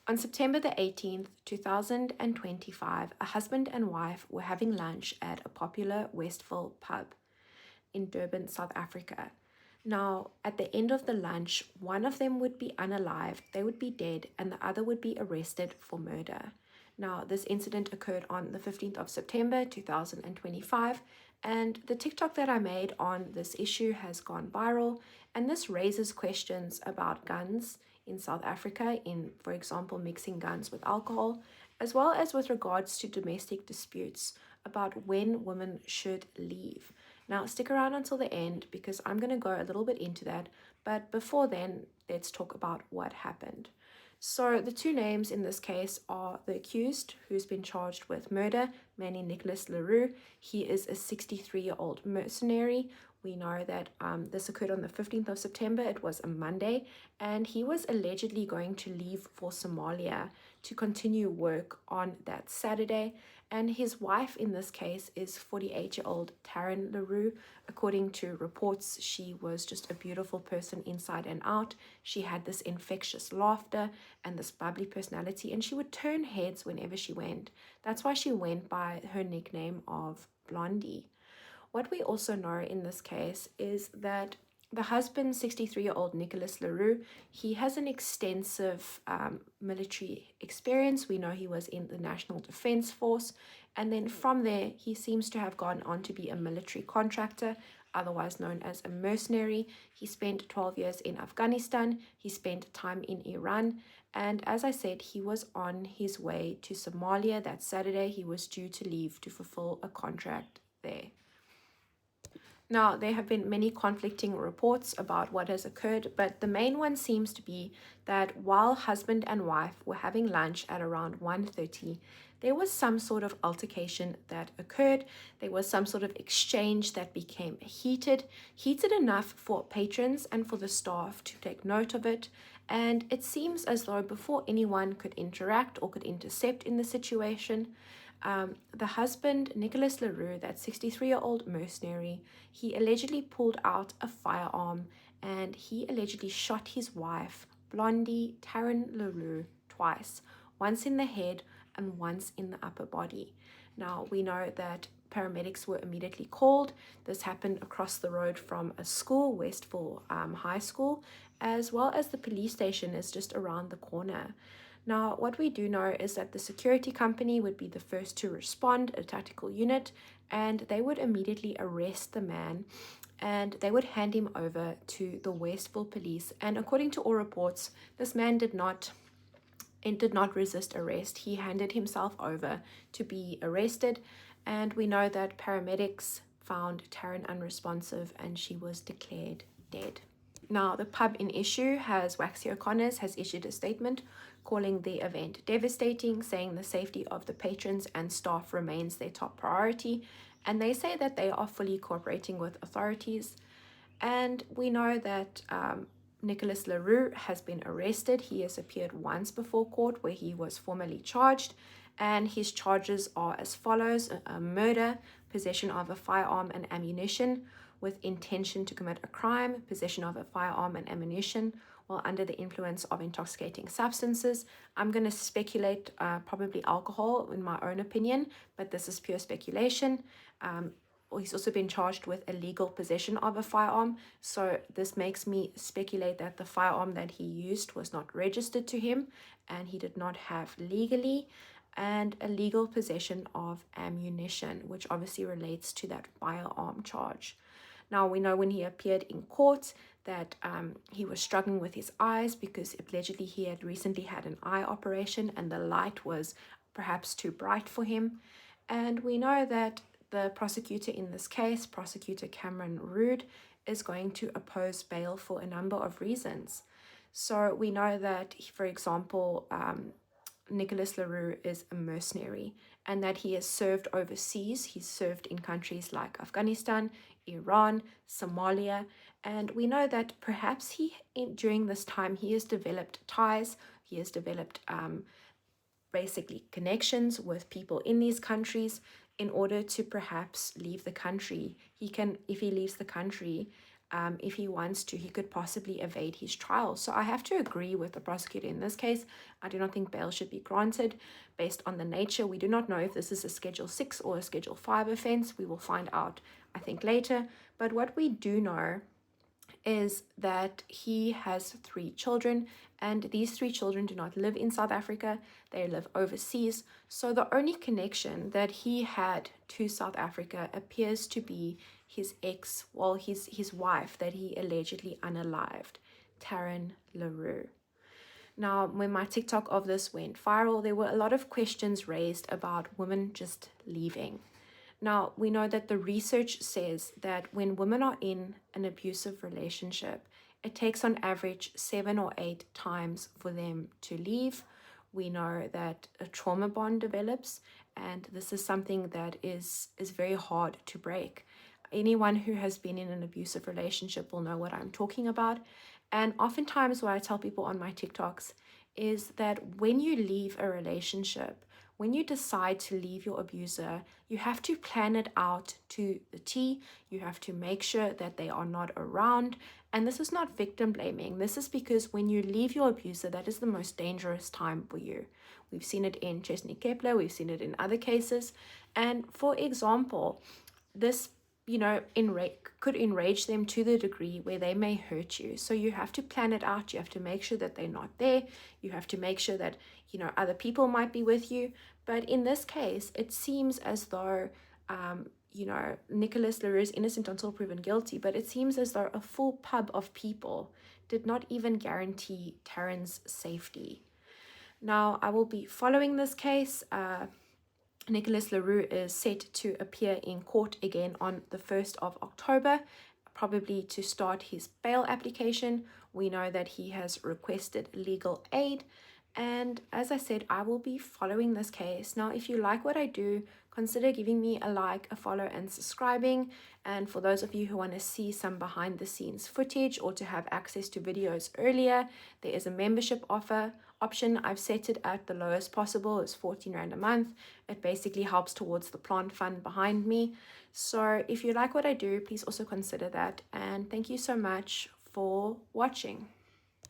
On September the 18th, 2025, a husband and wife were having lunch at a popular Westville pub in Durban, South Africa. Now, at the end of the lunch, one of them would be unalive, they would be dead, and the other would be arrested for murder. Now, this incident occurred on the 15th of September 2025, and the TikTok that I made on this issue has gone viral, and this raises questions about guns in South Africa, in, for example, mixing guns with alcohol, as well as with regards to domestic disputes about when women should leave. Now, stick around until the end because I'm going to go a little bit into that. But before then, let's talk about what happened. So the two names in this case are the accused, who's been charged with murder, Manny Nicholas Roux. He is a 63-year-old mercenary. We know that this occurred on the 15th of September. It was a Monday, and he was allegedly going to leave for Somalia to continue work on that Saturday. And his wife in this case is 48-year-old Taryn Roux. According to reports, she was just a beautiful person inside and out. She had this infectious laughter and this bubbly personality, and she would turn heads whenever she went. That's why she went by her nickname of Blondie. What we also know in this case is that the husband, 63-year-old Nicholas Roux, he has an extensive military experience. We know he was in the National Defense Force, and then from there he seems to have gone on to be a military contractor, otherwise known as a mercenary. He spent 12 years in Afghanistan, he spent time in Iran, and as I said, he was on his way to Somalia that Saturday. He was due to leave to fulfill a contract there. Now, there have been many conflicting reports about what has occurred, but the main one seems to be that while husband and wife were having lunch at around 1:30, there was some sort of altercation that occurred. There was some sort of exchange that became heated enough for patrons and for the staff to take note of it. And it seems as though before anyone could interact or could intercept in the situation, the husband, Nicholas Roux, that 63-year-old mercenary, he allegedly pulled out a firearm and he allegedly shot his wife, Blondie Taryn Roux, twice, once in the head and once in the upper body. Now, we know that paramedics were immediately called. This happened across the road from a school, Westville High School, as well as the police station is just around the corner. Now, what we do know is that the security company would be the first to respond, a tactical unit, and they would immediately arrest the man and they would hand him over to the Westville police. And according to all reports, this man did not resist arrest. He handed himself over to be arrested, and we know that paramedics found Taryn unresponsive and she was declared dead. Now, the pub in issue Waxy O'Connor's has issued a statement calling the event devastating, saying the safety of the patrons and staff remains their top priority, and they say that they are fully cooperating with authorities. And we know that Nicholas Roux has been arrested. He has appeared once before court where he was formally charged, and his charges are as follows: murder, possession of a firearm and ammunition with intention to commit a crime, possession of a firearm and ammunition while under the influence of intoxicating substances. I'm going to speculate probably alcohol in my own opinion, but this is pure speculation. He's also been charged with illegal possession of a firearm, so this makes me speculate that the firearm that he used was not registered to him and he did not have legally, and illegal possession of ammunition, which obviously relates to that firearm charge. Now, we know when he appeared in court that he was struggling with his eyes because allegedly he had recently had an eye operation and the light was perhaps too bright for him. And we know that the prosecutor in this case, Prosecutor Cameron Roux, is going to oppose bail for a number of reasons. So we know that, for example, Nicholas Roux is a mercenary and that he has served overseas. He's served in countries like Afghanistan, Iran, Somalia, and we know that perhaps during this time he has developed ties, he has developed basically connections with people in these countries in order to perhaps leave the country. If he leaves the country, if he wants to, he could possibly evade his trial. So I have to agree with the prosecutor in this case. I do not think bail should be granted based on the nature. We do not know if this is a Schedule 6 or a Schedule 5 offense. We will find out, I think, later. But what we do know is that he has 3 children, and these 3 children do not live in South Africa, they live overseas. So the only connection that he had to South Africa appears to be his his wife that he allegedly unalived, Taryn Roux. Now, when my TikTok of this went viral, there were a lot of questions raised about women just leaving. Now, we know that the research says that when women are in an abusive relationship, it takes on average 7 or 8 times for them to leave. We know that a trauma bond develops, and this is something that is very hard to break. Anyone who has been in an abusive relationship will know what I'm talking about. And oftentimes what I tell people on my TikToks is that when you leave a relationship, when you decide to leave your abuser, you have to plan it out to the T. You have to make sure that they are not around. And this is not victim blaming. This is because when you leave your abuser, that is the most dangerous time for you. We've seen it in Chesney Kepler. We've seen it in other cases. And for example, this could enrage them to the degree where they may hurt you. So you have to plan it out. You have to make sure that they're not there. You have to make sure that, other people might be with you. But in this case, it seems as though, Nicholas Leroux is innocent until proven guilty, but it seems as though a full pub of people did not even guarantee Taryn's safety. Now, I will be following this case. Nicholas Leroux is set to appear in court again on the 1st of October, probably to start his bail application. We know that he has requested legal aid. And as I said, I will be following this case. Now, if you like what I do, consider giving me a like, a follow, and subscribing. And for those of you who want to see some behind the scenes footage or to have access to videos earlier, there is a membership option. I've set it at the lowest possible. It's 14 Rand a month. It basically helps towards the plant fund behind me. So if you like what I do, please also consider that. And thank you so much for watching.